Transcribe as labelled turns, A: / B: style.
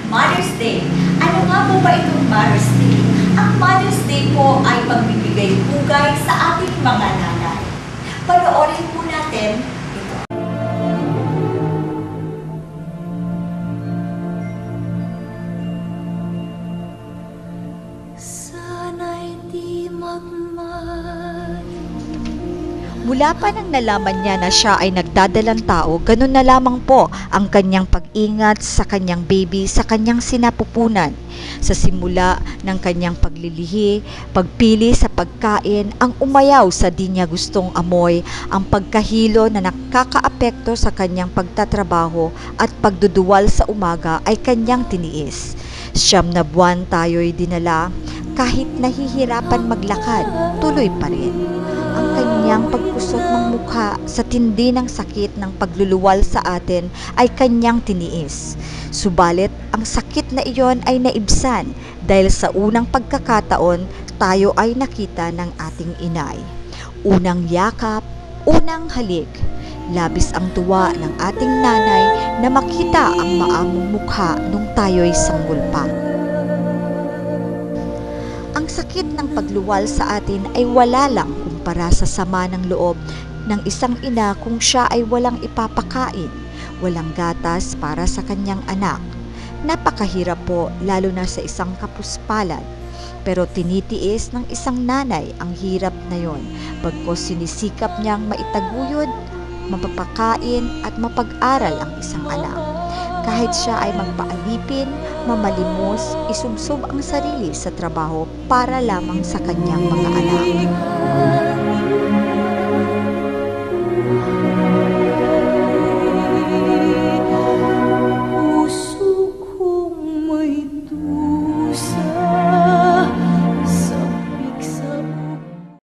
A: Mother's Day. Ano nga po ba itong Mother's Day? Ang Mother's Day po ay pagbibigay pugay sa ating mga nanay. Panoorin po natin ito.
B: Sana'y di magmahal.
C: Mula pa nang nalaman niya na siya ay nagdadalang tao, ganun na lamang po ang kanyang pag-ingat sa kanyang baby, sa kanyang sinapupunan. Sa simula ng kanyang paglilihi, pagpili sa pagkain, ang umayaw sa di niya gustong amoy, ang pagkahilo na nakakaapekto sa kanyang pagtatrabaho at pagduduwal sa umaga ay kanyang tiniis. 9 na buwan tayo'y dinala, kahit nahihirapan maglakad, tuloy pa rin. Ang kanyang pagkusot ng mukha sa tindi ng sakit ng pagluluwal sa atin ay kanyang tiniis. Subalit, ang sakit na iyon ay naibsan dahil sa unang pagkakataon tayo ay nakita ng ating inay. Unang yakap, unang halik. Labis ang tuwa ng ating nanay na makita ang maamong mukha nung tayo'y sanggol pa. Ang sakit ng pagluwal sa atin ay wala lang kumpara sa sama ng loob ng isang ina kung siya ay walang ipapakain, walang gatas para sa kanyang anak. Napakahirap po lalo na sa isang kapuspalad. Pero tinitiis ng isang nanay ang hirap na yon, bagkos sinisikap niyang maitaguyod, mapapakain at mapag-aral ang isang anak. Kahit siya ay magpaalipin, mamalimos, isubsob ang sarili sa trabaho para lamang sa kanyang mga anak.